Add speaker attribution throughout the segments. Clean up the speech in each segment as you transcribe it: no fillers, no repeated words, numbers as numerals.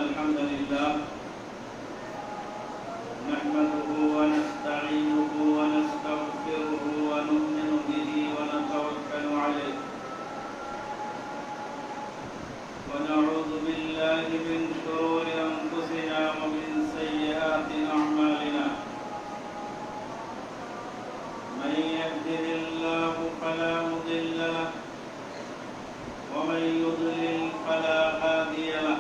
Speaker 1: الحمد لله نحمده ونستعينه ونستغفره ونؤمن به ونتوكل عليه ونعوذ بالله من شرور أنفسنا ومن سيئات أعمالنا من يهده الله فلا مضل له ومن يضلل فلا هادي له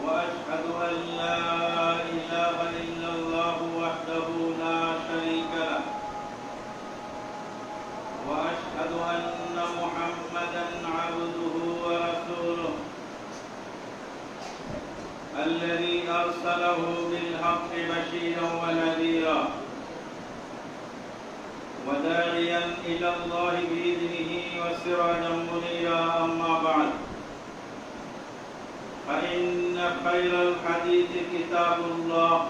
Speaker 1: وأشهد أن لا إله إلا الله وحده لا شريك له وأشهد أن محمدا عبده ورسوله الذي أرسله بالحق بشيرا ونذيرا وداعيا إلى الله بإذنه وسراجا منيرا أما بعد فإن خير الحديث كتاب الله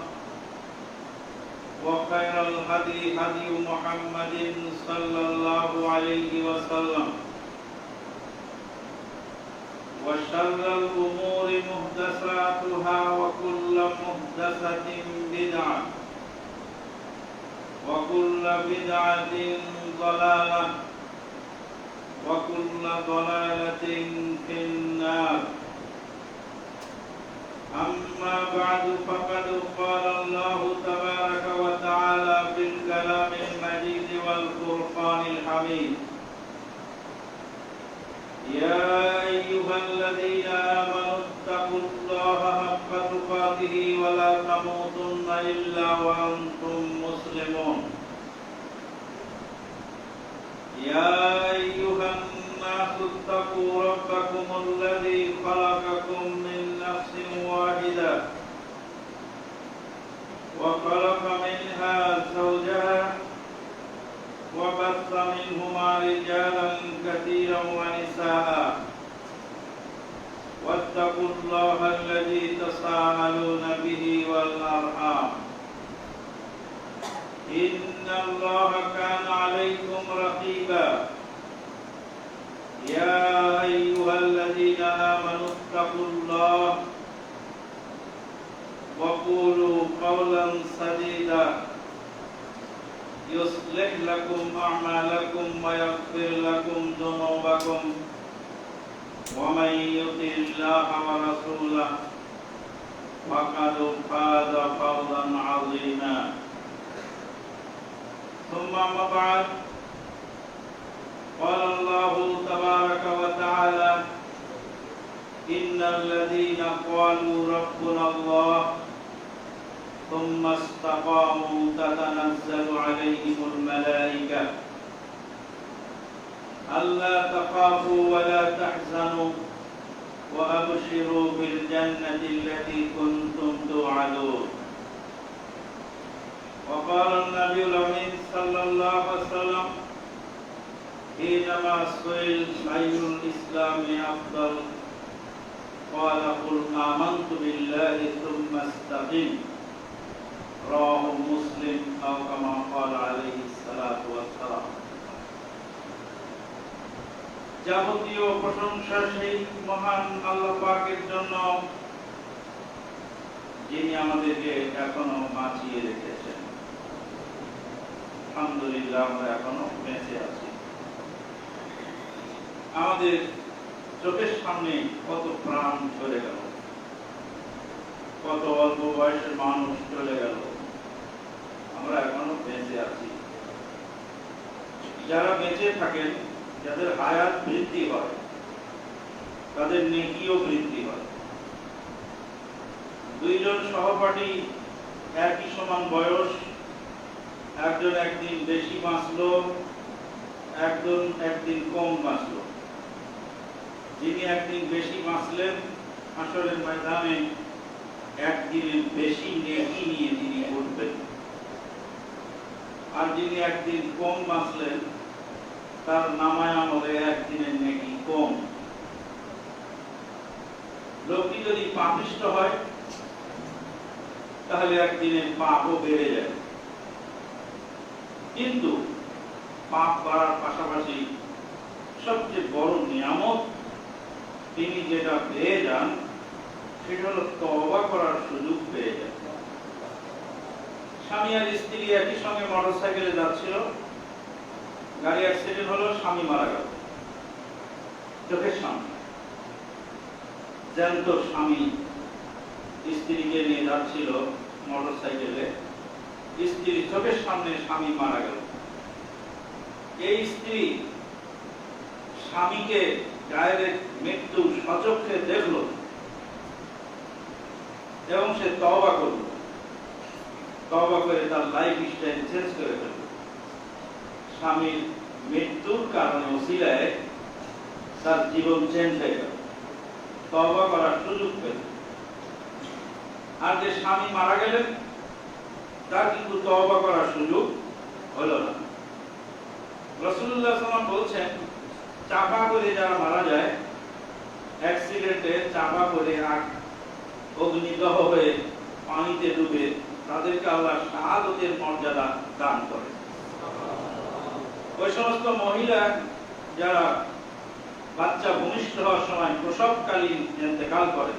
Speaker 1: وخير الهدي هدي محمد صلى الله عليه وسلم وشر الأمور محدثاتها وكل محدثة بدعة وكل بدعة ضلالة وكل ضلالة في النار أما بعد فقد قال الله تبارك وتعالى في الكلام المجيد والفرقان الحميد يا أيها الذين آمنوا اتقوا الله حق تقاته ولا تموتن إلا وأنتم مسلمون يا أيها الناس اتقوا ربكم الذي خلقكم من نفس واحدة وخلق منها زوجها وبث منهما رجالا كثيرا ونساء واتقوا الله الذي تساءلون به والأرحام إن الله كان عليكم رقيبا يا أيها الذين آمنوا اتقوا الله وقولوا قولا سديدا يصلح لكم أعمالكم ويغفر لكم ذنوبكم ومن يطع الله ورسوله فقد فاز فوزا عظيما ثم أما بعد قال الله تبارك وتعالى إن الذين قالوا ربنا الله ثم استقاموا تتنزل عليهم الملائكة ألا تخافوا ولا تحزنوا وأبشروا بالجنة التي كنتم توعدون وقال النبي الأمين صلى الله عليه وسلم حينما سئل أي الإسلام أفضل قال قل آمنت بالله ثم استقم رواه مسلم أو كما قال عليه الصلاة والسلام যাবতীয় প্রশংসা সেই মহান আল্লাহ পাকের জন্য যিনি আমাদেরকে এখনো বাঁচিয়ে রেখেছেন আলহামদুলিল্লাহ আমরা এখনো বেঁচে আছি আমাদের চোখের সামনে কত প্রাণ চলে গেল কত অল্প বয়সের মানুষ চলে গেল আমরা এখনো বেঁচে আছি যারা বেঁচে থাকেন যাদের হায়াত বৃদ্ধি হয় তাদের নেকিও বৃদ্ধি হয় দুইজন সহপাঠী একই সমান বয়স একজন একদিন বেশি বাঁচলো একজন একদিন কম বাঁচলো যিনি একদিন বেশি বাঁচলেন হাসরের ময়দানে একদিনের বেশি নেকি নিয়ে তিনি উঠবেন আর যিনি একদিন কম বাঁচলেন তার নামায় আমলে একদিনের নেকি কম লোকটি যদি পাপিষ্ঠ হয় তাহলে একদিনের পাপও বেড়ে যায় কিন্তু পাপ বাড়ার পাশাপাশি সবচেয়ে বড় নিয়ামত তিনি যেটা পেয়ে যান সেটা হলো তওবা করার সুযোগ পেয়ে যায়। স্বামী আর স্ত্রী একই সঙ্গে মোটরসাইকেলে যাচ্ছিল, গাড়ি অ্যাক্সিডেন্ট হলো, স্বামী মারা গেল চোখের সামনে। জ্যান্ত স্বামী স্ত্রীকে নিয়ে যাচ্ছিল মোটরসাইকেলে, স্ত্রীর চোখের সামনে স্বামী মারা গেল। এই স্ত্রী স্বামীকে ডাইরেক্ট মৃত্যু সচক্ষে দেখল এবং সে তওবা করল, তওবা করে তার লাইফ স্টাইল চেঞ্জ করে ফেলল। স্বামীর মৃত্যুর কারণে ওসিলায় তার জীবন চেঞ্জ হয়ে গেল, তওবা করার সুযোগ পেল। আর যে স্বামী মারা গেলেন তার কিন্তু তওবা করার সুযোগ হলো না। রাসূলুল্লাহ সাল্লাল্লাহু আলাইহি ওয়াসাল্লাম বলছেন, চাপা করে যারা মারা যায় অ্যাক্সিডেন্টে, চাপা করে অগ্নিদহ হয়ে পানিতে ডুবে, তাদেরকে আল্লাহ শাহাদাতের মর্যাদা দান করে। ওই সমস্ত মহিলা যারা বাচ্চা ভূমিষ্ঠ হওয়ার সময় প্রসবকালীন ইন্তেকাল করে,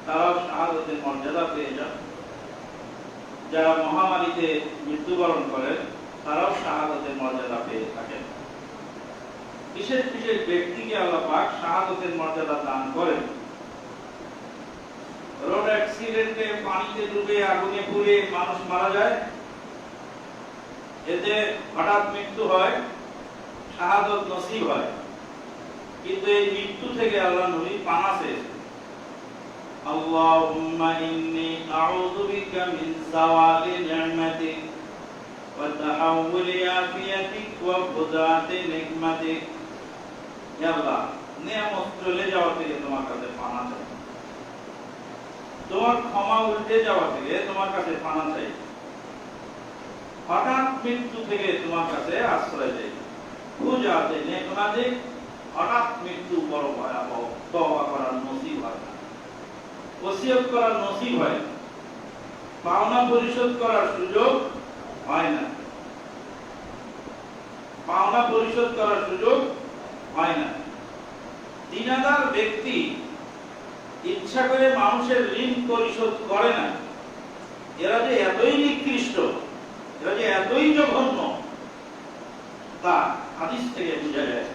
Speaker 1: তারাও শাহাদাতের মর্যাদা পেয়ে যান। যারা মহামারীতে মৃত্যুবরণ করে, তারাও শাহাদাতের মর্যাদা পেয়ে থাকেন। বিশেষ বিশেষ ব্যক্তিকে আল্লাহ পাক শাহাদাতের মর্যাদা দান করেন। রোড অ্যাক্সিডেন্টে পানিতে ডুবে আগুনে পুড়ে মানুষ মারা যায়, এতে হঠাৎ মৃত্যু হয়, শাহাদাত নসিব হয়। কিন্তু এই মৃত্যু থেকে আল্লাহ নবী পানা চেয়েছেন, আল্লাহুম্মা ইন্নী আউযু বিকা মিন যাওয়ালি নি'মাতিক ওয়া তাহাউলি আফিয়াতিক ওয়া ফুদাতি নিকমাতিক। হে আল্লাহ, নিয়ামত চলে যাওয়া থেকে তোমার কাছে পানা চাই, তোমার ক্ষমা উল্টে যাওয়া থেকে তোমার কাছে পানা চাই, হঠাৎ মৃত্যু থেকে তোমার কাছে আশ্রয় চাই। ফুদাতি নিকমাতিক, হঠাৎ মৃত্যু বড় ভয়াবহ, তওবা করার নসিব হয় না, ওসিয়ত করার নসিব হয় না, পাওনা পরিশোধ করার সুযোগ হয় না, পাওনা পরিশোধ করার সুযোগ হয় না। দিনাদার ব্যক্তি ইচ্ছা করে মানুষের ঋণ পরিশোধ করে না। এরা যে এতই নিকৃষ্ট, এরা যে এতই জঘন্য, তা হাদিস থেকে বোঝা যায়।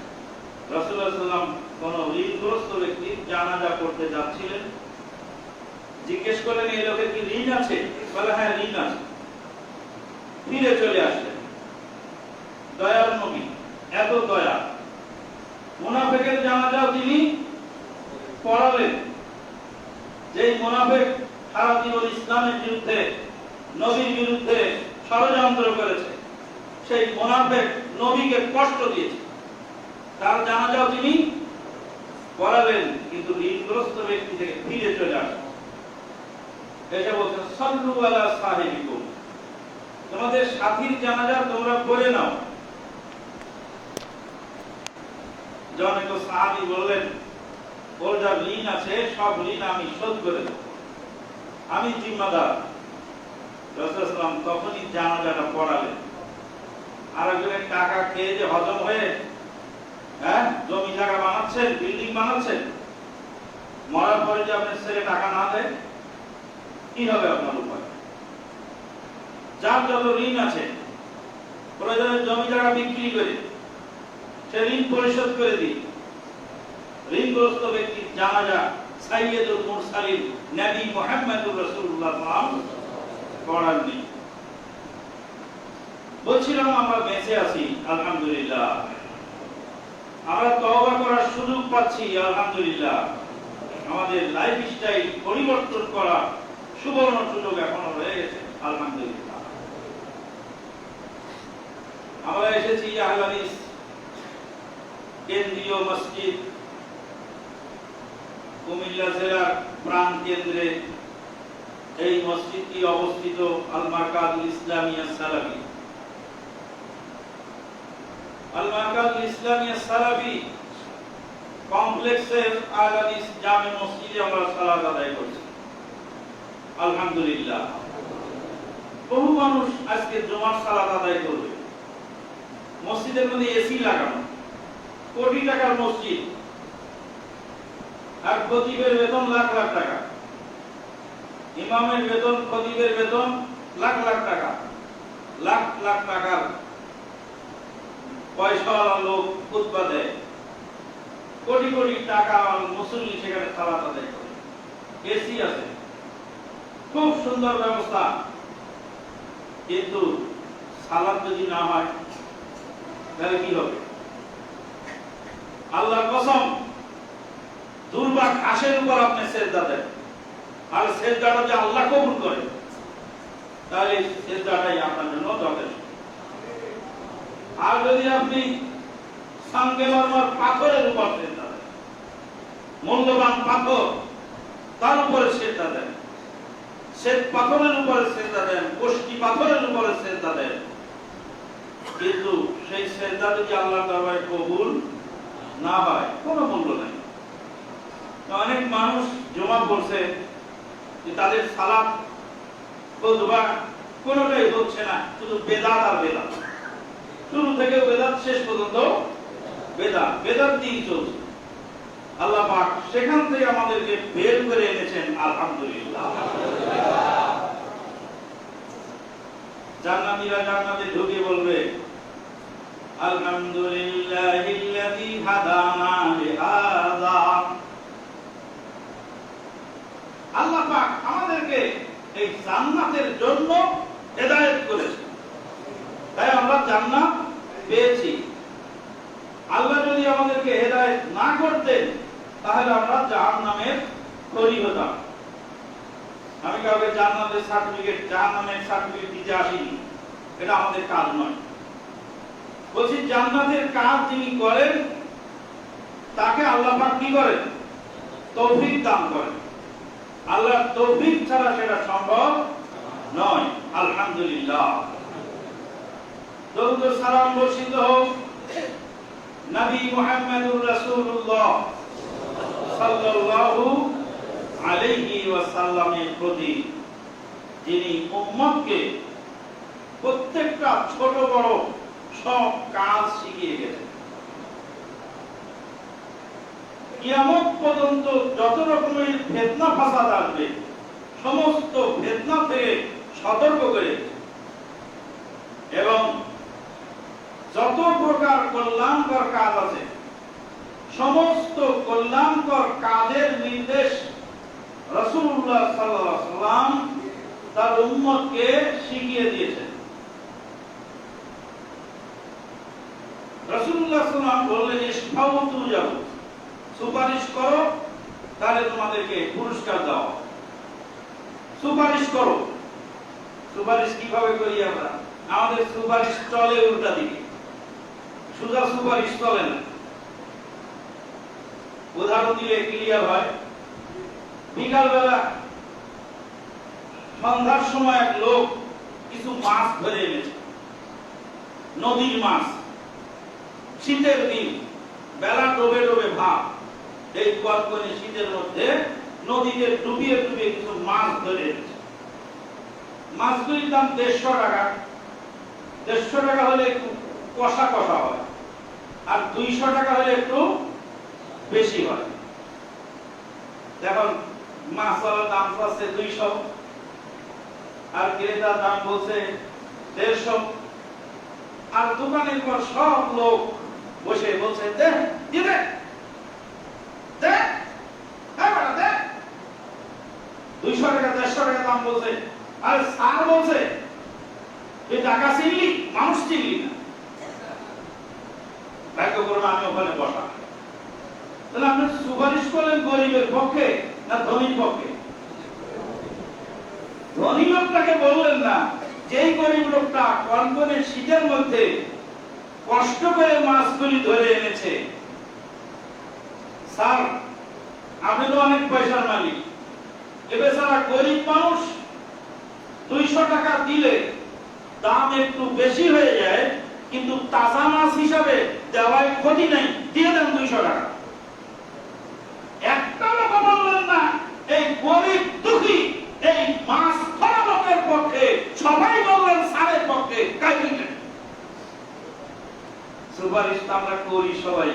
Speaker 1: রাসূলুল্লাহ সাল্লাল্লাহু আলাইহি ওয়াসাল্লাম কোন ঋণগ্রস্ত ব্যক্তির জানাজা করতে যাচ্ছিলেন, জিজ্ঞেস করলেন, এই লোকের কি ঋণ আছে? বলে, হ্যাঁ ঋণ আছে। ফিরে চলে আসলেন। দয়ার নবী, এত দয়া, মুনাফিকের জানাজাও তিনি পড়ালেন। যেই মুনাফিক সারা জীবন ইসলামের বিরুদ্ধে, নবীর বিরুদ্ধে ষড়যন্ত্র করেছে, সেই মুনাফিক নবীকে কষ্ট দিয়েছে, তার জানাজাও তিনি পড়ালেন। কিন্তু ঋণগ্রস্ত ব্যক্তি থেকে ফিরে চলে আসলেন, এসে বলছেন, সাল্লু আলা সাহিবিকুম, তোমাদের সাথীর জানাজা তোমরা পড়ে নাও। জনক সাহাবী বললেন, ওর যা ঋণ আছে সব ঋণ আমি শোধ করে দেব, আমি জিম্মাদার। রাসূলুল্লাহ সাল্লাল্লাহু আলাইহি ওয়াসাল্লাম তখনই জানাজাটা পড়ালেন। আর একজনের টাকা খেয়ে যে হজম হয়ে জমি জায়গা বানাচ্ছেন, বিল্ডিং বানাচ্ছেন, মরার পরে যে আপনার ছেলে টাকা না দেয়, কি হবে আপনার উপায়? যার যত ঋণ আছে, প্রয়োজনে জমি জায়গা বিক্রি করে সে ঋণ পরিশোধ করে দিই। ঋণগ্রস্ত ব্যক্তির জানাজা সাইয়্যিদুল মুরসালিন নবী মুহাম্মদুর রাসূলুল্লাহ সাল্লাল্লাহু আলাইহি ওয়াসাল্লাম পড়াননি। বলছিলাম আমরা বেঁচে আছি, আলহামদুলিল্লাহ। আমরা তওবা করার সুযোগ পাচ্ছি, আলহামদুলিল্লাহ। আমাদের লাইফ স্টাইল পরিবর্তন করা সুবর্ণ সুযোগ এখনো রয়ে গেছে, আলহামদুলিল্লাহ। আমরা এসেছি আহলে হাদিস কেন্দ্রীয় মসজিদ, কুমিল্লা জেলার প্রাণ কেন্দ্রে। এই মসজিদটি অবস্থিত আল মারকাজুল ইসলামিয়া সালাফি। আল মারকাজুল ইসলামিয়া সালাফি কমপ্লেক্সের আহলে হাদিস জামে মসজিদে আমরা সালাত আদায় করছি, আলহামদুলিল্লাহ। বহু মানুষ আজকে জুমার সালাত আদায় করবে। মসজিদের মধ্যে এসি লাগানো, কোটি টাকার মসজিদ, আর খতিবের বেতন লাখ লাখ টাকা। ইমামের বেতন, খতিবের বেতন লাখ লাখ টাকা, লাখ লাখ টাকার পয়সাওয়ালা লোক খুতবা দেয়, কোটি কোটি টাকা মুসল্লি সেখানে সালাত আদায় করে, এসি আছে, খুব সুন্দর ব্যবস্থা, কিন্তু সালাত যদি না হয় তাহলে কি হবে? আল্লাহর কসম, দুর্বা ঘাসের উপর আপনি সেজদা দেন, আর সেজদাটা যে আল্লাহ কবুল করে, তাহলে সেজদাটাই আপনার জন্য যথেষ্ট। আর যদি আপনি সঙ্গে মরমর পাথরের উপর সেজদা দেন, মূল্যবান পাথর, তার উপরে সেজদা দেন, শ্বেত পাথরের উপরে সেজদা দেন, কষ্টি পাথরের উপরে সেজদা দেন, কিন্তু সেই সেজদা যদি আল্লাহর দরবারে কবুল না হয়, কোনো মূল্য নাই। অনেক মানুষ জমা পড়ছে যে তাদের সালাত খুতবা কোনোটাই হচ্ছে না, শুধু বেদাত আর বেদাত, শুরু থেকে বেদাত, শেষ পর্যন্ত বেদাত, বেদাত দিয়ে চলছে। আল্লাহ পাক সেখান থেকে আমাদেরকে বের করে এনেছেন, আলহামদুলিল্লাহ। জান্নাতীরা জান্নাতে ঢুকে বলবে, আলহামদুলিল্লাহিল্লাযী হাদানা লিহাযা। আল্লাহ পাক আমাদেরকে এই জান্নাতের জন্য হেদায়েত করেছেন, তাই আমরা জান্নাত পেয়েছি। আল্লাহ যদি আমাদেরকে হেদায়েত না করতেন, তাহলে আমরা জাহান্নামের তৈরি হতাম। আমি কাউকে জান্নাতের সার্টিফিকেট, জাহান্নামের সার্টিফিকেট দিতে আসিনি, এটা আমাদের কাজ নয়। বলছি জান্নাতের কাজ যিনি করেন, তাকে আল্লাহ পাক কি করেন? তৌফিক দান করেন। আল্লাহর তৌফিক ছাড়া সেটা সম্ভব নয়। আলহামদুলিল্লাহ। দরুদ ও সালাম বর্ষিত হোক নবী মুহাম্মদুর রাসূলুল্লাহ সাল্লাল্লাহু আলাইহি ওয়াসাল্লামের প্রতি, যিনি উম্মতকে প্রত্যেকটা ছোট বড় সব কাজ শিখিয়ে গেছেন। কিয়ামত পর্যন্ত যত রকমের ফিতনা ফাসাদ আসবে, সমস্ত ফিতনা থেকে সতর্ক করে, এবং যত প্রকার কল্যাণকর কাজ আছে, সমস্ত কল্যাণকর কাজের নির্দেশ রাসূলুল্লাহ সাল্লাল্লাহু আলাইহি ওয়াসাল্লাম তার উম্মতকে শিখিয়ে দিয়েছেন। রাসূলুল্লাহ সাল্লাল্লাহু আলাইহি ওয়াসাল্লাম বললেন, ইশফাউ তুজাবু, সুপারিশ করো তাহলে তোমাদেরকে পুরস্কার দাও। সুপারিশ করো। সুপারিশ কিভাবে করি আমরা? আমাদের সুপারিশ চলে উল্টা দিকে, সোজা সুপারিশ চলে না। উদাহরণ দিলে ক্লিয়ার হয়। বিকালবেলা সন্ধ্যার সময় এক লোক কিছু মাছ ধরে এনেছে, নদীর মাছ। শীতের দিন, বেলা ডোবে ডোবে ভাব, এই কনকনে শীতের মধ্যে নদীতে ডুবিয়ে ডুবিয়ে কিছু মাছ ধরে এনেছে। মাছগুলির দাম 150 টাকা। 150 টাকা হলে একটু কষা কষা হয়, আর 200 টাকা হলে একটু বেশি হয়। দেখুন, মাছওয়ালার দাম চাচ্ছে 200, আর ক্রেতার দাম বলছে 150, আর দোকানের পর সব লোক বসে বলছে, দে দিবে, দে, হ্যাঁ বেটা দে। 200 টাকা 150 টাকা দাম বলছে, আর স্যার বলছে, তুই টাকা চিনলি, মানুষ চিনলি না। ভাগ্য করবে আমি ওখানে বসা। তাহলে আপনি সুপারিশ করলেন গরিবের পক্ষে না ধনীর পক্ষে? ধনী লোকটাকে বললেন না, যেই গরিব লোকটা কনকনে শীতের মধ্যে কষ্ট করে মাছগুলি ধরে এনেছে। স্যার, আপনি তো অনেক পয়সার মালিক, এ বেচারা গরিব মানুষ, 200 টাকা দিলে দাম একটু বেশি হয়ে যায়, কিন্তু তাজা মাছ হিসাবে দেওয়ায় ক্ষতি নেই, দিয়ে দেন 200 টাকা। একটা লোক বললেন না, এই গরিব দুঃখী এই মাছ ধরা লোকের পক্ষে, সবাই বললেন স্যারের পক্ষে। সুপারিশ তো আমরা করি সবাই,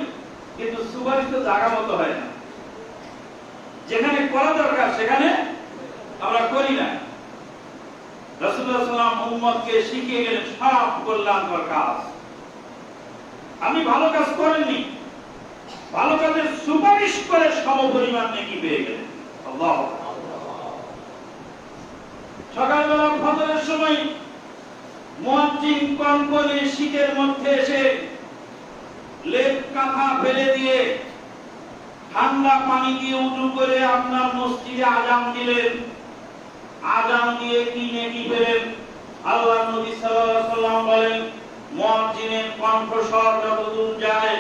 Speaker 1: কিন্তু সুপারিশ তো জায়গা মতো হয় না। যেখানে করা দরকার সেখানে আমরা করি না। রাসূলুল্লাহ সাল্লাল্লাহু আলাইহি ওয়াসাল্লাম উম্মতকে শিখিয়ে গেলেন সব কল্যাণকর কাজ। আপনি ভালো কাজ করেননি, ভালো কাজের সুপারিশ করে সমপরিমাণ নেকি পেয়ে গেলেন। আল্লাহু সকালবেলা ফজরের সময় মুয়াজ্জিন কনকনে শীতের মধ্যে এসে লেপ কাঁথা ফেলে দিয়ে ঠান্ডা পানি দিয়ে উযু করে আপনার মসজিদে আযান দিলেন। আযান দিয়ে কি নেকি পেলেন? আল্লাহর নবী সাল্লাল্লাহু আলাইহি ওয়াসাল্লাম বলেন, মুয়াজ্জিনের কণ্ঠস্বর যতদূর যায়,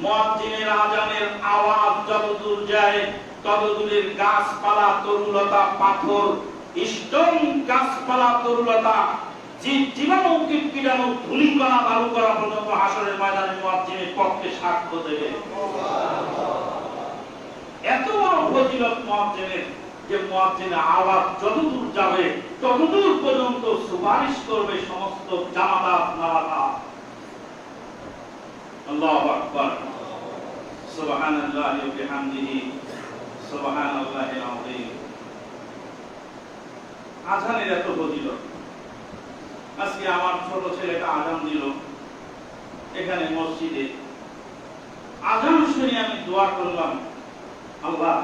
Speaker 1: মুয়াজ্জিনের আযানের আওয়াজ যতদূর যায়, ততদূরের গাছপালা তরুলতা পাথর স্টোন গাছপালা তরুলতা জীবাণু কীটাণু ধূলিকণা বালু করা পর্যন্ত হাসরের ময়দানে মুয়াজ্জিনের পক্ষে সাক্ষ্য দেবে। এত বড় ফজিলত মুয়াজ্জিনের যে মুয়াজ্জিনের আওয়াজ যতদূর যাবে ততদূর পর্যন্ত সুপারিশ করবে সমস্ত জামাতাত নামাতাত। আল্লাহু আকবার, সুবহানাল্লাহি ওয়া বিহামদিহি, সুবহানাল্লাহিল আযীম। আযানের এত ফজিলত। আজকে আমার ছোট ছেলেটা আযান দিল এখানে মসজিদে। আযান শুনে আমি দোয়া করলাম, আল্লাহ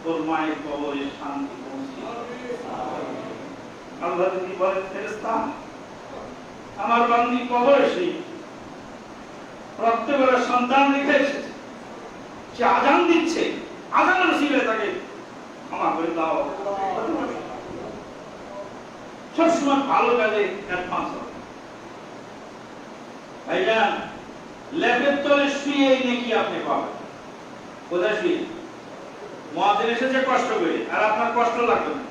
Speaker 1: তোর মায়ের কবরে শান্তি পৌঁছে। আল্লাহ যদি বলে ফেরেশতা আমার বান্দী কবরে সেই রক্ত ভরা সন্তান রেখে এসেছে, সে আযান দিচ্ছে, আযানের উসিলে তাকে ক্ষমা করে দাও। সবসময় ভালো কাজে অ্যাডভান্স হবে। ভাইজান, লেপের তলে শুয়ে এই নেকি আপনি পাবেন। কোথায় শুয়ে? মুয়াজ্জিন এসেছে কষ্ট করে, আর আপনার কষ্ট লাগবে না।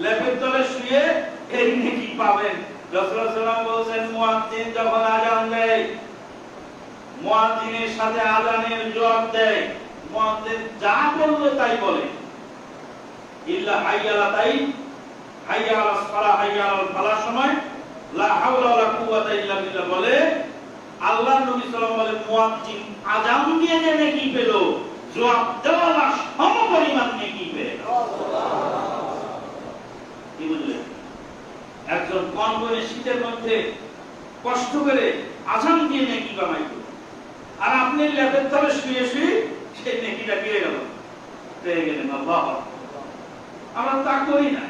Speaker 1: লেপের তলে শুয়ে এই নেকি পাবেন। রাসূলুল্লাহ সাল্লাল্লাহু আলাইহি ওয়াসাল্লাম বলেছেন, মুয়াজ্জিন যখন আযান দেয়, মুয়াজ্জিনের সাথে আযানের জবাব দেয়, মুয়াজ্জিন যা বললো তাই বলে। ইল্লা হাইয়া আলা তাই, হাইয়া আলাস সালাহ, হাইয়া আলাল ফালাহ সময় লা হাওলা ওয়ালা কুওয়াতা ইল্লা বিল্লাহ বলে। আল্লাহর নবী সাল্লাল্লাহু আলাইহি ওয়াসাল্লাম মুয়াজ্জিন আযান দিয়ে যে নেকি পেল, জবাব দেওয়ালা সমপরিমাণ নেকি পেল। কি বুঝলেন? একজন কনকনে শীতের মধ্যে কষ্ট করে আযান দিয়ে নেকি কামাইতো, আর আপনি লেপের তলে শুয়ে শুয়ে সেই নেকিটা পেয়ে গেলেন। আল্লাহ, আমরা তা করি না।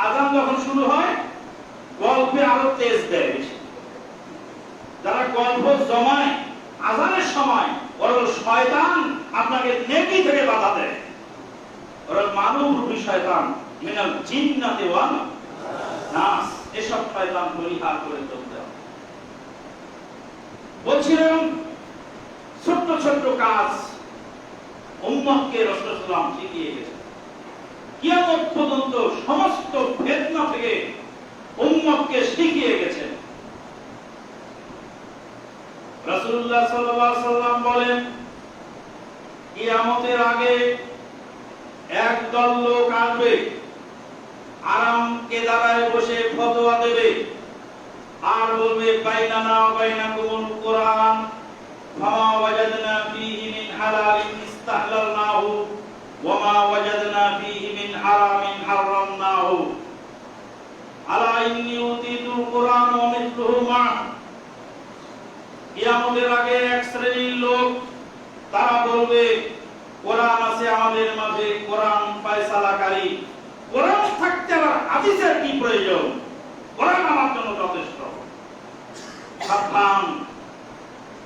Speaker 1: আযান যখন শুরু হয় গল্পে আরো তেজ দেয় বেশি। যারা গল্প জমায় আযানের সময়, ওরা শয়তান আপনাকে নেকি থেকে বাধা দেয়। ওরা মানবরূপী শয়তান, মিনাল জিন্নাতি ওয়ান নাস। এসব শয়তান পরিহার করে চলতে হবে। বলছিলাম ছোট্ট ছোট্ট কাজ উম্মতকে রাসূল সাল্লাল্লাহু আলাইহি ওয়াসাল্লাম শিখিয়ে গেছেন। কিয়ামত পর্যন্ত সমস্ত ফিতনা থেকে উম্মতকে শিখিয়ে গেছেন। রাসূলুল্লাহ সাল্লাল্লাহু আলাইহি ওয়াসাল্লাম বলেন, কিয়ামতের আগে একদল লোক আসবে, আরামকে দাঁড়ায় বসে ফতোয়া দেবে আর বলবে, বাইনানা ওয়া বাইনাকুমুল কুরআন ফামা ওয়াজাদনা ফীহি মিন হালালিন ইস্তাহলালনাহু ওয়া মা ওয়াজাদনা ফীহি মিন হারামিন হারামনাহু আলা ইন্নী উতীতুল কুরআন ওয়া মিসলুহু মা। কিয়ামতের আগে এক শ্রেণীর লোক তারা বলবে, কোরআন আছে আমাদের মাঝে, কোরআন ফয়সালাকারী, কোরআন থাকতে আবার হাদিসের কি প্রয়োজন? কোরআন আমার জন্য যথেষ্ট। সাবধান,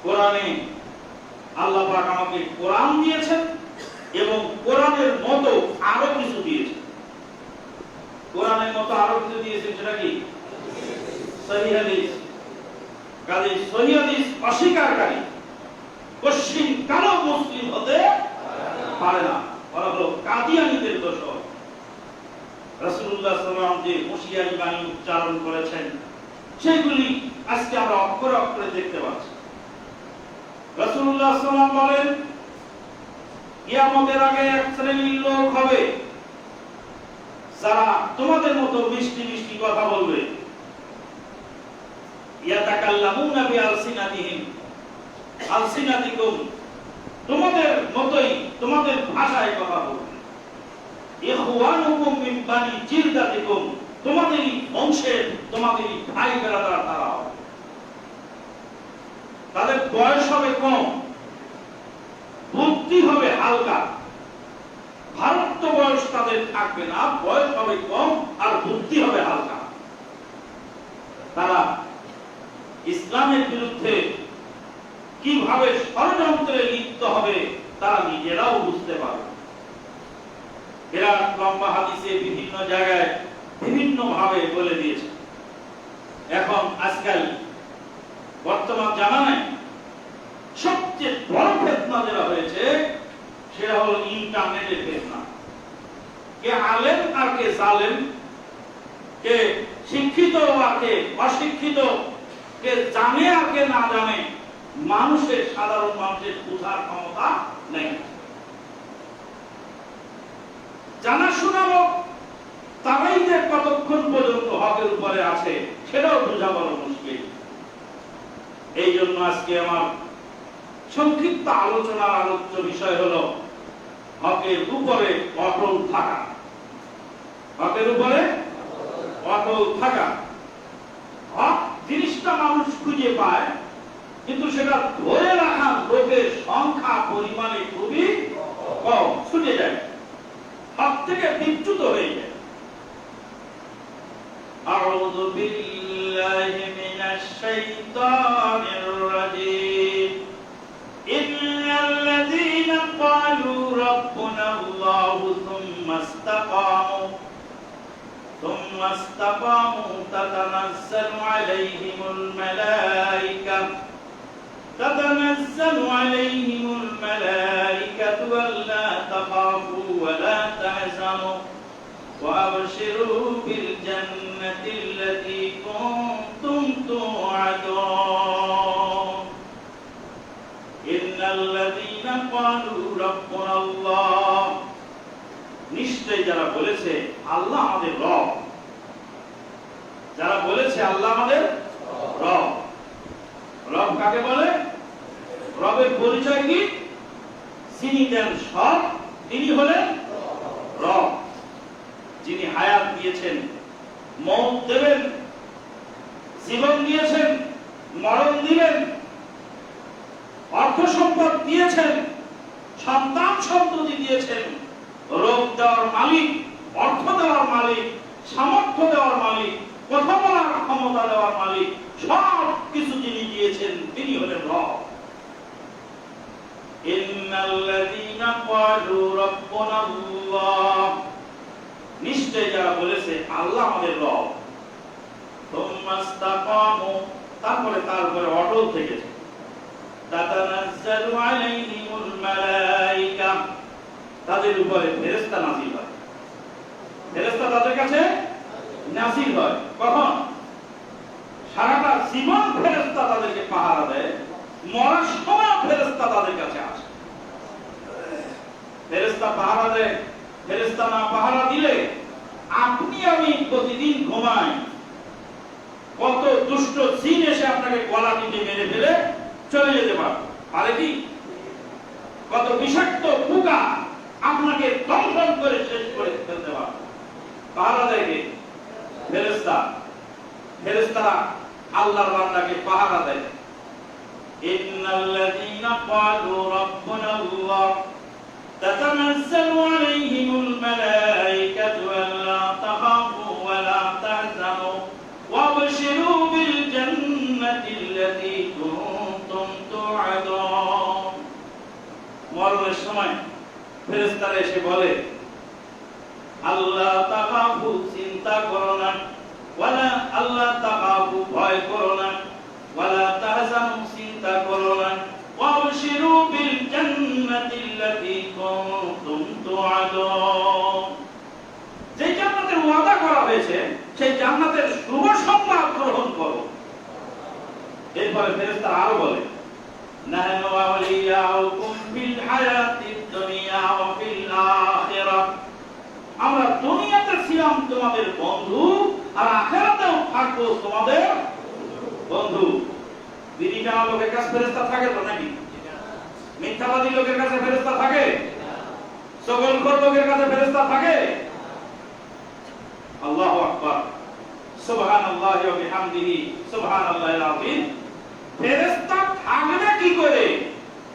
Speaker 1: কোরআনে আল্লাহ পাক আমাকে কোরআন দিয়েছেন এবং কোরআনের মতো আরো কিছু দিয়েছেন। কোরআনের মতো আরো কিছু দিয়েছেন, সেটা কি? সহিহ হাদিস। কাজে সহিহ হাদিস অস্বীকারকারী পশ্চিম কালো মুসলিম হতে পারে না। ওরা হলো কাদিয়ানীদের দোষর। রাসূলুল্লাহ সাল্লাল্লাহু আলাইহি ওয়াসাল্লাম যে হুঁশিয়ারি বাণী উচ্চারণ করেছেন, সেগুলি আজকে আমরা অক্ষরে অক্ষরে দেখতে পাচ্ছি। রাসূলুল্লাহ সাল্লাল্লাহু আলাইহি ওয়াসাল্লাম বলেন, কিয়ামতের আগে এক শ্রেণীর লোক হবে যারা তোমাদের মতো মিষ্টি মিষ্টি কথা বলবে। ইয়াতাকাল্লামুনা বিআলসিনাতিহিম আলসিনাতিকুম, তোমাদের মতোই তোমাদের ভাষায় কথা বলবে। ইখওয়ানুকুম মিন বানি জিলদাতিকুম, তোমাদেরই বংশের, তোমাদেরই ভাই বেরাদার তারা হবে। তাদের বয়স হবে কম, বুদ্ধি হবে হালকা। ভারত বয়স তাদের থাকবে না, বয়স হবে কম আর বুদ্ধি হবে হালকা। তারা ইসলামের বিরুদ্ধে কিভাবে ষড়যন্ত্রে লিপ্ত হবে তারা নিজেরাও বুঝতে পারবে। বিরাট লম্বা হাদিসে বিভিন্ন জায়গায় বিভিন্ন ভাবে বলে দিয়েছে। এখন আজকাল বর্তমান জামানায় সবচেয়ে বড় ফিতনা যেটা হয়েছে সেটা হলো ইন্টারনেটের ফিতনা। কে আলেম আর কে জালেম, কে শিক্ষিত আর কে অশিক্ষিত, কে জানে আর কে না জানে, মানুষের, সাধারণ মানুষের বোঝার ক্ষমতা নেই। জানাশোনা লোক তারাই যে কতক্ষণ পর্যন্ত হকের উপরে আছে সেটাও বোঝা বড় মুশকিল। এই জন্য আজকে আমার সংক্ষিপ্ত আলোচনার আলোচ্য বিষয় হলো হকের উপরে অটল থাকা। হকের উপরে অটল থাকা। হক জিনিসটা মানুষ খুঁজে পায়, কিন্তু সেটা ধরে রাখার লোকের সংখ্যা পরিমাণে খুবই কম, ছুটে যায়, হক থেকে বিচ্যুত হয়ে যায়। আউযু বিল্লাহি মিনাশ শাইতানির রাজীম। ইন্নাল্লাযীনা ক্বালু রাব্বুনাল্লাহু থুম্মা ইসতাকামু তাতানাজ্জালু আলাইহিমুল মালাইকাতু আল্লা তাখাফু ওয়া লা তাহজানু وأبشروا بالجنة التي كنتم توعدون إن الذين قالوا ربنا الله নিশ্চয় যারা বলেছে আল্লাহ আমাদের রব, যারা বলেছে আল্লাহ আমাদের রব। রব কাকে বলে? রবের পরিচয় কি? যিনি দেন সব, তিনি হলেন রব। যিনি হায়াত দিয়েছেন, মওত দেবেন, জীবন দিয়েছেন, মরণ দিবেন, অর্থ সম্পদ দিয়েছেন, সন্তান সন্ততি দিয়েছেন, রোগ দেওয়ার মালিক, অর্থ দেওয়ার মালিক, সামর্থ্য দেওয়ার মালিক, কথা বলার ক্ষমতা দেওয়ার মালিক, সব কিছু যিনি দিয়েছেন তিনি হলেন রব। ইন্নাল্লাযীনা ক্বালু রাব্বুনাল্লাহ, নিশ্চয় যারা বলেছে আল্লাহ আমাদের রব, থুম্মা ইসতাকামু, তারপরে তার উপরে অটল থেকেছে, তাতানাজ্জালু আলাইহিমুল মালাইকা, তাদের উপরে ফেরেশতা নাযিল হয়। ফেরেশতা তাদের কাছে নাযিল হয় কখন? সারাটা জীবন ফেরেশতা তাদেরকে পাহারা দেয়, মরার সময় ফেরেশতা তাদের কাছে আসে। ফেরেশতা পাহারা দেয়। ফেরেশতা না পাহারা দিলে আপনি আমি প্রতিদিন ঘুমাই, কত দুষ্ট জিন এসে আপনাকে গলা টিপে মেরে ফেলে চলে যেতে পারে কি? কত বিষাক্ত পোকা আপনাকে দংশন করে শেষ করে ফেলতে পারে। পাহারা দেয় কে? ফেরেশতা। ফেরেশতারা আল্লাহর বান্দাকে পাহারা দেয়। ইন্নাল্লাযীনা ক্বালু রাব্বুনাল্লাহ তাতানাজ্জালু আলাইহিমুল মালাইকাতু আল্লা তাখাফু ওয়া লা তাহজানু ওয়াবশিরু বিল জান্নাতিল্লাতী কুনতুম তুআদুন। মরণের সময় ফেরেশতারা এসে বলে, আল্লাহ তাখাফু, চিন্তা করো না, ওয়ালা আল্লাহ তাখাফু, ভয় করো না, ওয়ালা তাহজানু, চিন্তা করো না, ওয়াবশিরু বিল জান্নাতিল্লাতী কুনতুম তুআদুন। যে জান্নাতের ওয়াদা করা হয়েছে সেই জান্নাতের শুভ সংবাদ গ্রহণ করো। এরপরে ফেরেশতারা আরো বলে, নাহনু আউলিয়াউকুম ফিল হায়াতিদ দুনিয়া ওয়া ফিল আখিরাহ, আমরা দুনিয়াতে ছিলাম তোমাদের বন্ধু আর আখিরাতেও থাকবো তোমাদের বন্ধু। বিড়িটা লোকের কাছে ফেরেশতা থাকে তো নাকি? মিথ্যাবাদী লোকের কাছে ফেরেশতা থাকে? সকল লোকের কাছে ফেরেশতা থাকে? আল্লাহু আকবার, সুবহানাল্লাহি ওয়া বিহামদিহি সুবহানাল্লাহিল আযীম। ফেরেশতা থাকবে কি করে?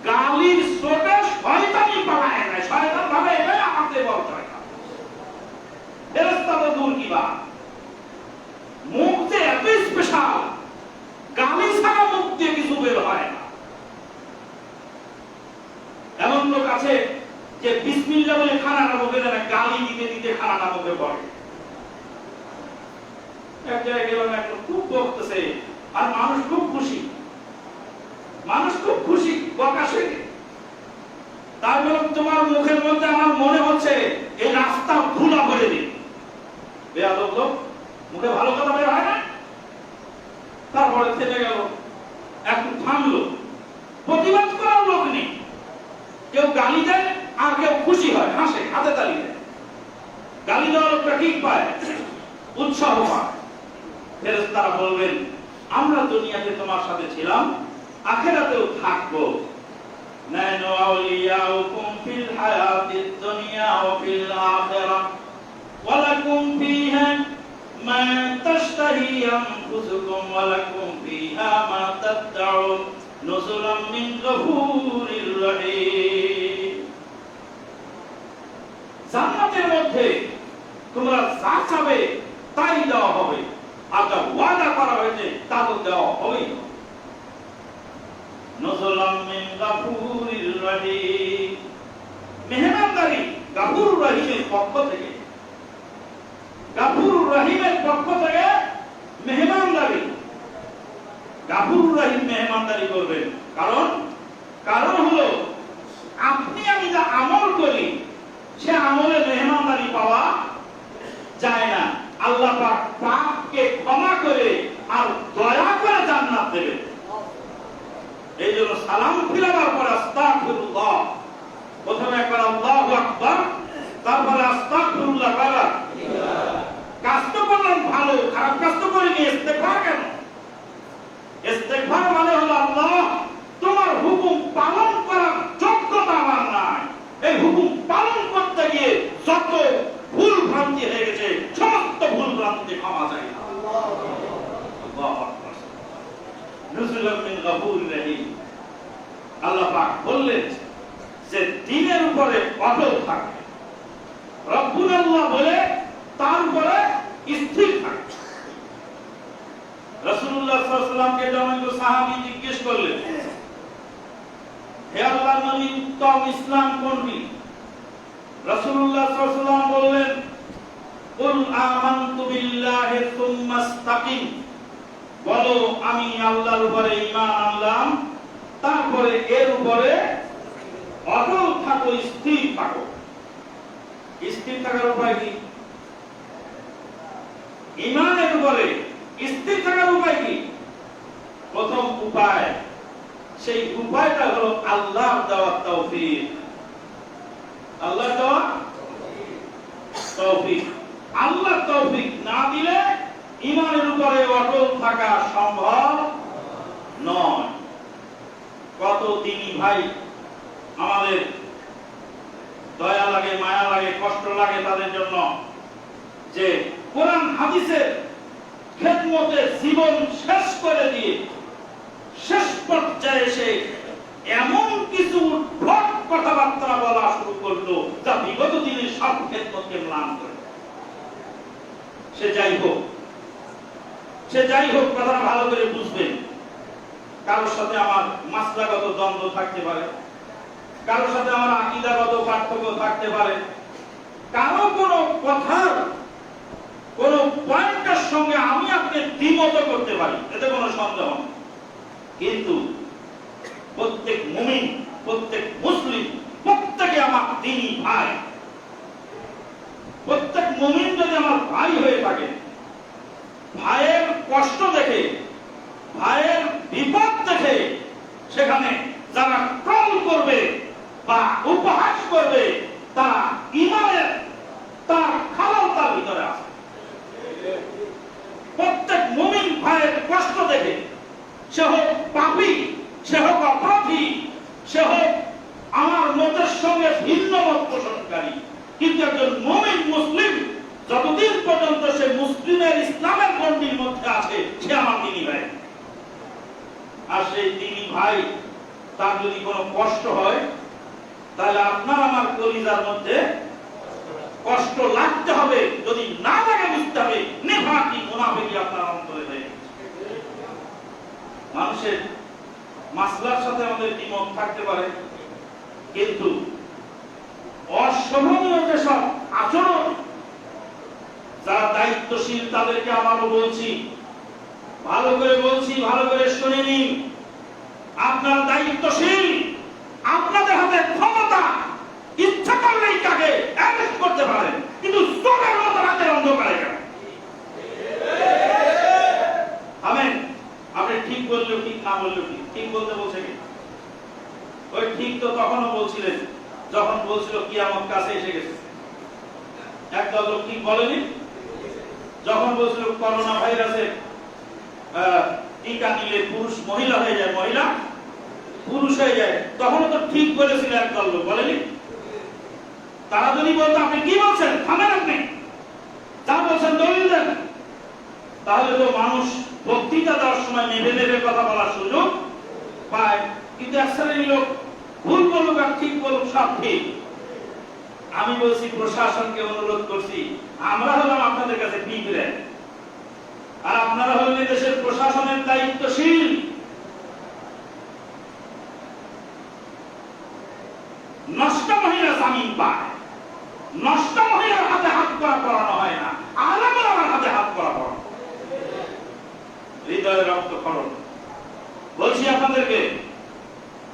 Speaker 1: গালির স্রোতে শয়তানি পালায় না, শয়তান ভাবে এটাই আমাদের বড় শয়তান। ফেরেশতা তো দূর কি বা, মুখ যে এত স্পেশাল, গালি ছাড়া মুখ দিয়ে কিছু বের হয় না। এমন লোক আছে যে বিসমিল্লাহ বলে খানাটা মুখে দেয় না, গালি দিতে দিতে খানাটা মুখে পড়ে। এক জায়গায় গেলাম, একটা খুব বকতেছে আর মানুষ খুব খুশি, মানুষ খুব খুশি বকা শুনে। তাই বললাম, তোমার মুখের মধ্যে আমার মনে হচ্ছে এই রাস্তা ধুলা ভরে দিই। বেয়াদব লোক, মুখে ভালো কথা বের হয় না। তারপরে থেমে গেল, একটু থামলো, প্রতিবাদ করার লোক নেই। কেউ গালি দেয় আর কেউ খুশি হয়, হাসে, হাতে তালি দেয়। গালি দেওয়ার লোকটা ঠিক পায়, উৎসাহ পায়। ফেরেশতারা বলবেন, আমরা দুনিয়াতে তোমার সাথে ছিলাম, আখিরাতেও থাকবো। নাহনু আউলিয়াউকুম ফিল হায়াতিদ দুনিয়া ওয়া ফিল আখিরাহ ওয়া লাকুম ফিহা মা তাশতাহি আনফুসুকুম ওয়া লাকুম ফিহা মা তাদউন নুজুলাম মিন গফুরির রহিম। জান্নাতের মধ্যে তোমরা যা চাবে তাই দেওয়া হবে, আর যা ওয়াদা করা হয়েছে তা তো দেওয়া হবেই। নুজুলাম মিন গফুরির রহিম, মেহমানদারি গফুর রহিমের পক্ষ থেকে, গফুর রহিমের পক্ষ থেকে মেহমানদারি। গফুর রহিম মেহমানদারি করবেন, কারণ হলো আপনি আমি যা আমল করি সে আমলে মেহমানদারি পাওয়া যায় না। আল্লাহ পাক পাপকে ক্ষমা করে আর দয়া করে জান্নাত দেবে। এই জন্য সালাম ফিরাবার পরে আস্তাগফিরুল্লাহ, প্রথমে একবার আল্লাহু আকবার, তারপরে আস্তাগফিরুল্লাহ করা। কাজ তো করলাম ভালো, খারাপ কাজ তো করিনি, ইস্তেগফার কেন? ইস্তেগফার মানে হলো, আল্লাহ তোমার হুকুম পালন করার যোগ্যতা আমার নাই, এই হুকুম পালন করতে গিয়ে যত ভুল ভ্রান্তি হয়ে গেছে সমস্ত ভুল ভ্রান্তি ক্ষমা চাই। আল্লাহু আকবার, নুজুলাম মিন গফুরির রহিম। আল্লাহ পাক বললেন যে দ্বীনের উপরে অটল থাকবে, রব্বুল আল্লাহ বলে তার উপরে স্থির থাকবে। রাসূলুল্লাহ সাল্লাল্লাহু আলাইহি ওয়াসাল্লামকে যখন সাহাবী জিজ্ঞেস করলেন, হে আল্লাহর নবী, উত্তম ইসলাম কোনটি? রাসূলুল্লাহ সাল্লাল্লাহু আলাইহি ওয়াসাল্লাম বললেন, কুল আমানতু বিল্লাহি সুম্মা ইসতাকিম, বলো আমি আল্লাহর উপরে ঈমান আনলাম, তারপরে এর উপরে অটল থাকো, স্থির থাকো। স্থির থাকার উপায় কি? ঈমানের উপরে স্থির থাকার উপায় কি? প্রথম উপায়, সেই উপায়টা হলো আল্লাহর দেওয়া তৌফিক। আল্লাহর দেওয়া তৌফিক। আল্লাহ তৌফিক না দিলে ঈমানের উপরে অটল থাকা সম্ভব নয়। কত দিনই ভাই আমাদের দয়া লাগে, মায়া লাগে, কষ্ট লাগে তাদের জন্য, যে কোরআন হাদিসের খেদমতে জীবন শেষ করে দিয়ে শেষ পর্যায়ে এসে এমন কিছু উদ্ভট কথাবার্তা বলা শুরু করলো যা বিগত দিনের সব খেদমতকে ম্লান করে। সে যাই হোক, কথা ভালো করে বুঝবেন। কারোর সাথে আমার মাসলাগত দ্বন্দ্ব থাকতে পারে, কারোর সাথে আমার আকীদাগত পার্থক্য থাকতে পারে, কারো কোনো কথার কোন পয়েন্টের সঙ্গে আমি আপনি দ্বিমত করতে পারি, এতে কোনো সন্দেহ নেই। কিন্তু প্রত্যেক মুমিন, প্রত্যেক মুসলিম, প্রত্যেকে আমার দ্বীনি ভাই। প্রত্যেক মুমিন যদি আমার ভাই হয়ে থাকে, ভাইয়ের কষ্ট দেখে, ভাইয়ের বিপদ দেখে সেখানে যারা ট্রল করবে বা উপহাস করবে, তারা ঈমানের তার খালাল তার ভিতরে আছে। প্রত্যেক মুমিন ভাইয়ের কষ্ট দেখে, সে হোক পাপী, সে হোক অপরাধী, সে হোক আমার মতের সঙ্গে ভিন্ন মত পোষণকারী, কিন্তু একজন মুমিন মুসলিম যতদিন পর্যন্ত সে মুসলিমের ইসলামের গণ্ডির মধ্যে আছে, সে আমার দিনী ভাই। আর সেই দিনী ভাই তার যদি কোনো কষ্ট হয়, তাহলে আপনার আমার কলিজার মধ্যে কষ্ট লাগতে হবে। যদি না লাগে বুঝতে হবে নেফাকি মুনাফিকি আপনার অন্তরে হয়ে গেছে। মানুষের মাসলার সাথে আমাদের দ্বিমত থাকতে পারে, কিন্তু অশোভনীয় যেসব আচরণ, যারা দায়িত্বশীল তাদেরকে আবারও বলছি, ভালো করে বলছি, ভালো করে শুনে নিন। আপনার দায়িত্বশীল, আপনাদের হাতে ক্ষমতা, ইচ্ছা করলেই কাকে অ্যারেস্ট করতে পারেন, কিন্তু চোরের মতো রাতের অন্ধকারে কেন? আমেন। আপনি ঠিক বললেও ঠিক, না বললেও ঠিক। ঠিক বলতে বলছে কি? ওই ঠিক তো তখনও বলছিলেন যখন বলছিল কিয়ামত কাছে এসে গেছে। একদল লোক ঠিক বলেনি? যখন বলছিল করোনা ভাইরাসের টিকা নিলে পুরুষ মহিলা হয়ে যায়, মহিলা পুরুষ হয়ে যায়, তখনও তো ঠিক বলেছিল একদল লোক, বলেনি? তারা যদি বলতো আপনি কি বলছেন, থামেন আপনি, যা বলছেন দলিল দেন, তাহলে তো মানুষ বক্তৃতা দেওয়ার সময় নেবে নেবে কথা বলার সুযোগ পায়। কিন্তু এক শ্রেণীর লোক ভুল বলুক আর ঠিক বলুক সব ঠিক। আমি বলছি, প্রশাসনকে অনুরোধ করছি, আমরা হলাম আপনাদের কাছে পিঁপড়ে, আর আপনারা হলেন দেশের প্রশাসনের দায়িত্বশীল। নষ্ট মহিলা জামিন পায়, নষ্ট মহিলার হাতে হাত করা করানো হয় না, আলামের হাতে হাত করা করানো। হৃদয়ের রক্তক্ষরণ। বলছি আপনাদেরকে,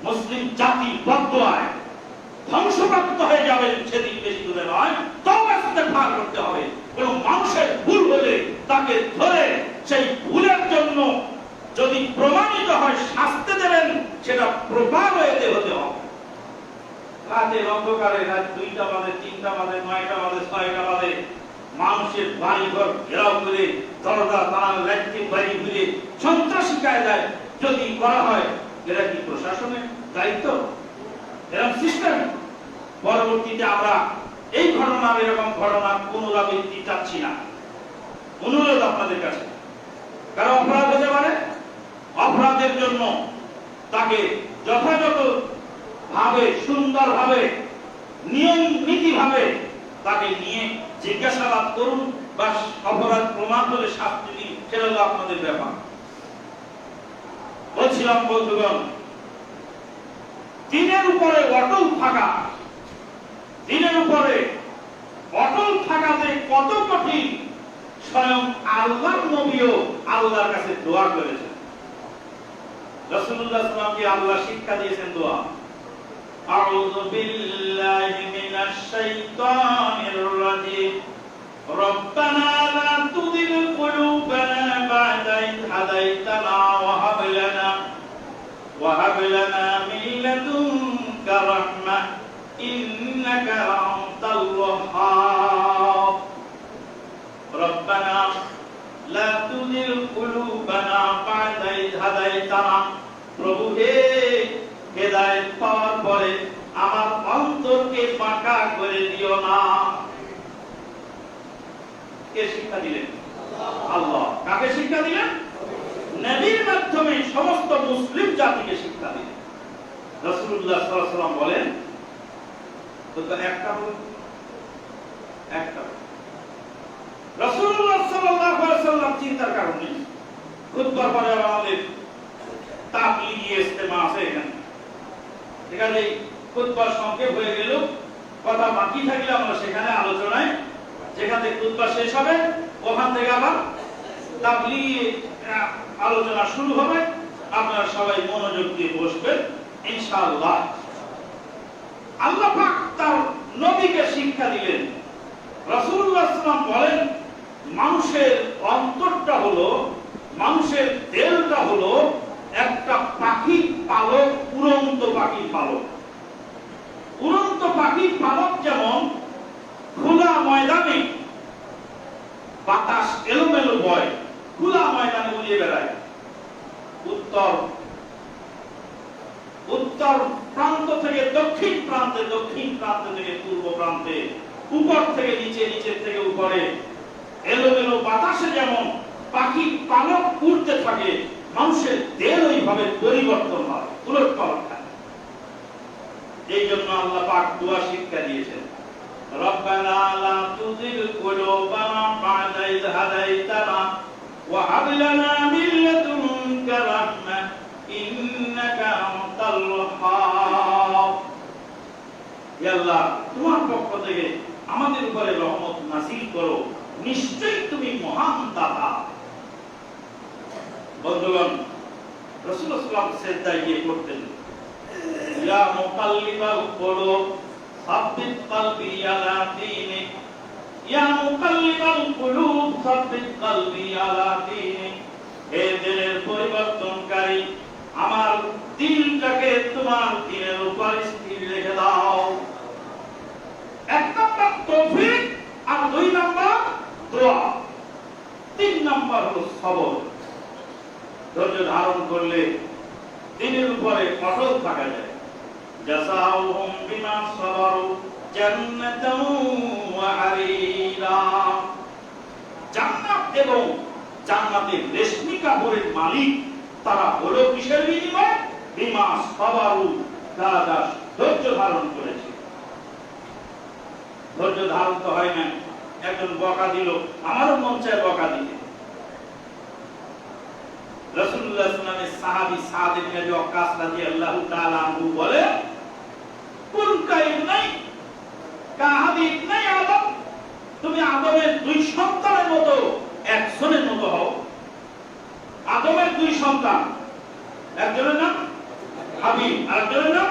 Speaker 1: মুসলিম জাতি বদদোয়ায় ধ্বংসপ্রাপ্ত হয়ে যাবে সেদিন বেশি দূরে নয়। তওবা ইস্তেগফার করতে হবে। কোন মানুষের ভুল হলে তাকে ধরে সেই ভুলের জন্য যদি প্রমাণিত হয় শাস্তি দেবেন, সেটা প্রপার ওয়েতে হতে হবে। রাতের অন্ধকারে, রাত 2টা বাজে, 3টা বাজে, 9টা বাজে, 6টা বাজে, মানুষের বাড়িঘর ঘেরাও করে দরজা তালা লাইটিং বাড়ি ঘুরে সন্ত্রাসী কায়দায় যদি করা হয়, এরা কি প্রশাসনের দায়িত্ব? এরকম সিস্টেম। পরবর্তীতে আমরা এই ঘটনার, এরকম ঘটনার পুনরাবৃত্তি চাচ্ছি না। অনুরোধ আপনাদের কাছে, কারণ অপরাধ হতে পারে, অপরাধের জন্য তাকে যথাযথ ভাবে, সুন্দর ভাবে, নিয়ম নীতি ভাবে তাকে নিয়ে জিজ্ঞাসাবাদ করুন, বা অপরাধ প্রমাণ হলে শাস্তি দিন, সেটা হলো আপনাদের ব্যাপার। বলছিলাম বন্ধুগণ, দিনের উপরে অটল থাকা, দিনের উপরে অটল থাকাতে কত কঠিন, স্বয়ং আল্লাহর নবীও আল্লাহর কাছে দোয়া করেছেন। রাসূলুল্লাহ সাল্লাল্লাহু আলাইহি ওয়াসাল্লামকে আল্লাহ শিক্ষা দিয়েছেন দোয়া। আউযু বিল্লাহি মিনাশ শাইতানির রাজীম। রব্বানা লা তুযিগ কুলুবানা বা'দা ইয হাদাইতানা ওয়া হাব লানা মিন লাদুনকা রাহমাহ ইন্নাকা আনতাল ওয়াহ্হাব। রব্বানা লা তুযিগ কুলুবানা বা'দা ইয হাদাইতানা। প্রভু হে, হেদায়েত পাওয়ার পরে আমার অন্তরকে বাঁকা করে দিও না। কে শিক্ষা দিলেন? আল্লাহ। কাকে শিক্ষা দিলেন? নবীর মাধ্যমে সমস্ত মুসলিম জাতিকে শিক্ষা দিলেন। রাসূলুল্লাহ সাল্লাল্লাহু আলাইহি ওয়াসাল্লাম বলেন, তো একটা বলুন, একটা। রাসূলুল্লাহ সাল্লাল্লাহু আলাইহি ওয়াসাল্লাম চিন্তার কারণে খুতবার পরে আমাদের তাবলীগী ইজতেমা আছে এখানে। এখানে খুতবা সংক্ষেপ হয়ে গেল, কথা বাকি থাকলে আমরা সেখানে আলোচনায়, যেখানে খুতবা শেষ হবে ওখান থেকে আবার তাবলীগী আলোচনা শুরু হবে। আপনারা সবাই মনোযোগ দিয়ে বসবেন ইনশাআল্লাহ। আল্লাহ পাক তার নবীকে শিক্ষা দিলেন। রাসূলুল্লাহ সাল্লাল্লাহু আলাইহি ওয়াসাল্লাম বলেন, মানুষের অন্তরটা হলো, মানুষের দেহটা হলো একটা পাখির পালক, উড়ন্ত পাখির পালক। উড়ন্ত পাখির পালক যেমন খোলা ময়দানে বাতাস এলোমেলো বয়, খোলা ময়দানে উড়িয়ে বেড়ায়, উত্তর প্রান্ত থেকে দক্ষিণ প্রান্তে, দক্ষিণ প্রান্ত থেকে পূর্ব প্রান্তে, উপর থেকে নিচে, নিচের থেকে উপরে, এলোমেলো বাতাসে যেমন পাখির পালক উড়তে থাকে, মানুষের দেহ ওইভাবে পরিবর্তন হয়, উলটপালট হয়। এই জন্য আল্লাহ পাক দোয়া শিক্ষা দিয়েছেন, রব্বানা লা তুযিগ কুলুবানা বা'দা ইয হাদাইতানা ওয়া হাব লানা মিন লাদুনকা রাহমাহ ইন্নাকা আনতাল ওয়াহ্হাব। হে আল্লাহ, তোমার পক্ষ থেকে আমাদের উপরে রহমত নাযিল করো, নিশ্চয়ই তুমি মহান দাতা। বন্ধুগণ, রাসূলুল্লাহ সাল্লাল্লাহু আলাইহি ওয়াসাল্লাম সিজদায় গিয়ে পড়তেন, ইয়া মুকাল্লিবাল কুলুব সাব্বিত কলবি আলা দীনিক, ইয়া মুকাল্লিবাল কুলুব সাব্বিত কলবি আলা দীনিক। হে দিলের পরিবর্তনকারী, আমার দিলটাকে তোমার দিনের উপর স্থির রেখে দাও। এক নম্বর তৌফিক, আর দুই নম্বর দোয়া, তিন নম্বর হলো সবর। ধৈর্য ধারণ করলে দিনের উপরে অটল থাকা যায়। জাযাউহুম বিমা সাবারু জান্নাতাও ওয়া হারিরা। জান্নাত এবং জান্নাতের রেশমি কাপড়ের মালিক তারা হলো কিসের বিনিময়ে? বিমা সাবারু, তারা ধৈর্য ধারণ করেছে। ধৈর্য ধারণ তো হয় না, একজন বকা দিল, আমারও মন চায় বকা দিতে। রাসূলুল্লাহ সাল্লাল্লাহু আলাইহি ওয়াসাল্লামের সাহাবী সাদ ইবনে আবি ওয়াক্কাস রাদিয়াল্লাহু তাআলা আনহু বলে, কুন কাইবনাই কা হাবিব নাই আদম, তুমি আদমের দুই সন্তানের মতো একজনের মতো হও। আদমের দুই সন্তান, একজনের নাম হাবিল, আরেকজনের নাম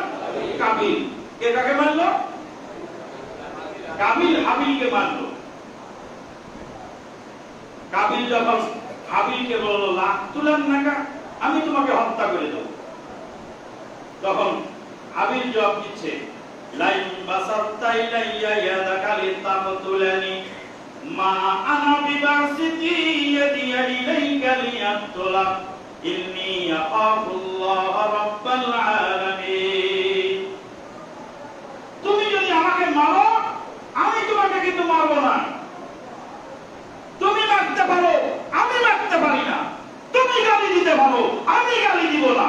Speaker 1: কাবিল। কে কাকে মানলো? কাবিল হাবিলকে মানলো। কাবিল যখন হাবিলকে বলল, লাখ তুলান নাকা, আমি তোমাকে হত্যা করে দেব, তখন হাবিল জবাব দিচ্ছে, লাইন বাসাত্তা ইলাইয়া ইয়াদাকা লিতাকতুলানি মা আনা বিবাসিতি ইয়াদি ইলাইকা লিয়াকতুলা ইন্নী আখাফুল্লাহ রাব্বাল আলামিন। তুমি যদি আমাকে মারো, আমি তোমাকে কিন্তু মারবো না। তুমি মারতে পারো, আমি মারতে পারি না। তুমি গালি দিতে পারো, আমি গালি দিব না।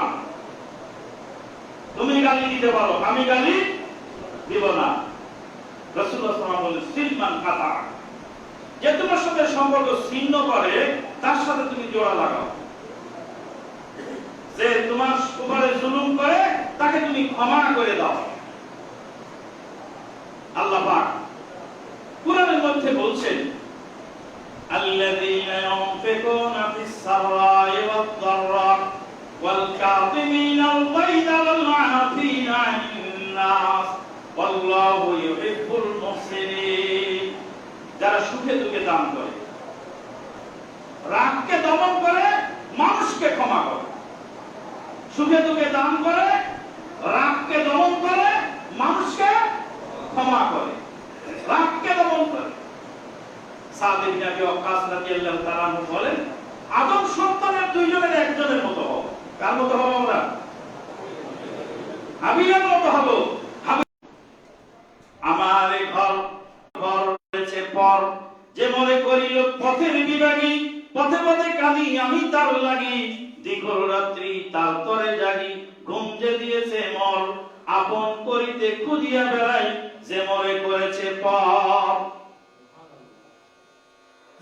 Speaker 1: তুমি গালি দিতে পারো, আমি গালি দিব না। রাসূলুল্লাহ সাল্লাল্লাহু আলাইহি ওয়াসাল্লাম বলেন, সিলমান কাতা, যে তোমার সাথে সম্পর্ক ছিন্ন করে তার সাথে তুমি জোড়া লাগাও। যে তোমার উপরে জুলুম করে তাকে তুমি ক্ষমা করে দাও। আল্লাহ পাক কুরআনের মধ্যে বলছেন, الذين ينفقون في السراء والضراء والكاظمين الغيظ والعافين عن الناس والله يحب المحسنين। যারা সুখে দুঃখে দান করে, রাগকে দমন করে, মানুষকে ক্ষমা করে। সুখে দুঃখে দান করে, রাগকে দমন করে, মানুষকে ক্ষমা করে, রাগকে দমন করে। সাদ ইবনে আবি ওয়াক্কাস রাদিয়াল্লাহু তাআলা আনহু বলেন, আদম সন্তানের দুইজনের একজনের মতো হও। কার মতো হব আমরা? হাবিলের মতো হব। আমার ঘর ঘর রয়েছে পর, যে মনে করিল পথের বিভাগী, পথে পথে কাঁদি আমি তার লাগি, দীঘল রাত্রি তার তরে জাগি, ঘুম যে দিয়েছে মর, আপন করিতে খুঁজিয়া বেড়াই, যে মনে করেছে পর।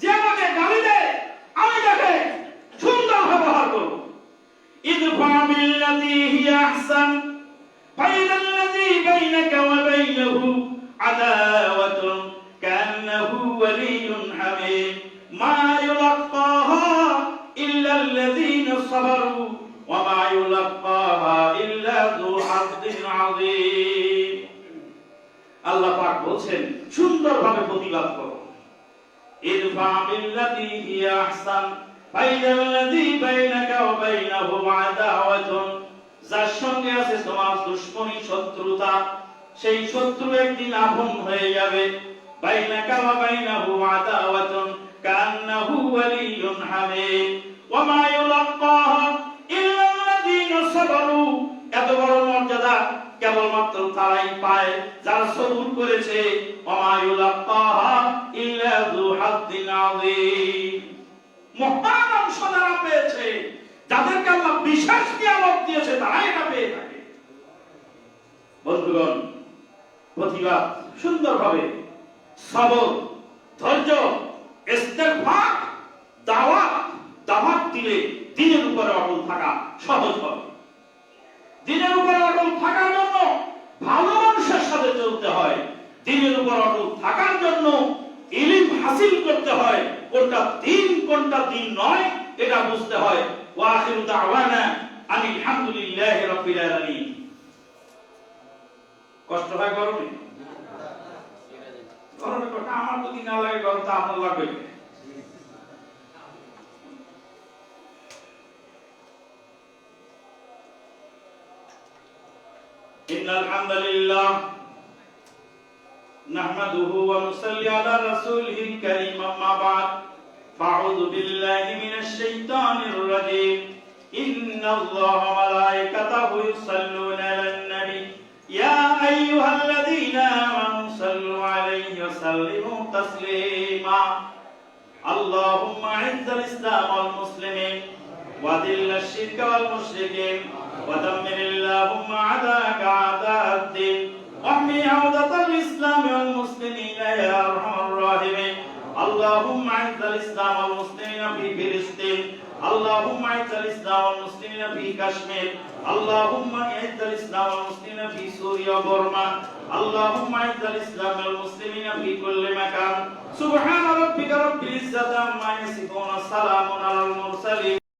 Speaker 1: যে আমাকে গালি দেয়, আমি তাকে সুন্দর ব্যবহার করব। ইদফা বিল্লাতী হিয়া আহসান ফাইদাল্লাযী বাইনাকা ওয়া বাইনাহু আদাওয়াতুন কান্নাহু ওয়ালিয়্যুন হামীম মা ইউলাক্কাহা ইল্লাল্লাযীনা সাবারু ওয়া মা ইউলাক্কাহা ইল্লা যু হায্যিন আযীম। আল্লাহ পাক বলেন, সুন্দরভাবে প্রতিবাদ করো। ইদফা বিল্লাতী হিয়া আহসান ফাইদাল্লাযী বাইনাকা ওয়া বাইনাহু আদাওয়াতুন, যার সঙ্গে আছে তোমার দুশমনী, শত্রুতা, সেই শত্রু একদিন আপন হয়ে যাবে। বাইনাকা ওয়া বাইনাহু আদাওয়াতুন কান্নাহু ওয়ালিয়্যুন হামীম ওয়া মা ইউলাক্কাহা ইল্লাল্লাযীনা সাবারু। এত বড় মর্যাদা একমাত্র তারাই পায় যারা সবুর করেছে। ওমা ইউলাক্কাহা ইল্লা যু হাদ্দিন আযীম। মহান অংশ যারা পেয়েছে, যাদেরকে আল্লাহ বিশেষ নিয়ামত দিয়েছে, তারাই এটা পেয়ে থাকে। বন্ধুগণ, প্রতিবাদ সুন্দরভাবে সবর, ধৈর্য, ইস্তেগফার, দাওয়াত দিলে দ্বীনের উপরে অটল থাকা সহজ হবে। দ্বীনের উপরে অটল থাকার জন্য ভালো মানুষের সাথে চলতে হয়। দ্বীনের উপর অটল থাকার জন্য ইলম হাসিল করতে হয়। কোনটা দ্বীন কোনটা দ্বীন নয় এটা বুঝতে হয়। ওয়া আখিরু দাওয়ানা আনিল হামদুলিল্লাহি রাব্বিল আলামিন। কষ্ট হয় গরমে? গরমে কথা আমার যদি না লাগে, গরম তো আপনার লাগবে। ইন্নাল হামদালিল্লাহ নাহমাদুহু ওয়া নুসাল্লি আলা রাসূলিহিল কারীম, আম্মা বা'দ। ফাআউযু বিল্লাহি মিনাশ শাইতানির রাজীম। ইন্নাল্লাহা ওয়া মালায়েকাতাহু ইউসাল্লুনা আলান নবী ইয়া আইয়ুহাল্লাযীনা আমানু সাল্লু আলাইহি ওয়া সাল্লিমু তাসলিমা। আল্লাহুম্মা আ'ইজ্জাল ইসলাম ওয়াল মুসলিমিন ওয়া দিল্লাশ শিরকা ওয়াল মুশরিকিন ওয়া দাম্মিরিল্লাহুম্মা আ'দাকা আ'দা'ad-দ্বীন ওয়াহমি আ'দাতাল ইসলাম ওয়াল মুসলিমিন ইয়া আরহামার রাহিমিন। আল্লাহুম্মা আ'ইজ্জাল ইসলাম ওয়াল মুসলিমিন ফি ফিলিস্তিন। اللهم اعز الاسلام والمسلمين في كشمير. اللهم اعز الاسلام والمسلمين في سوريا وبرما. اللهم اعز الاسلام والمسلمين في كل مكان. سبحان ربك رب العزة عما يصفون، سلام على المرسلين.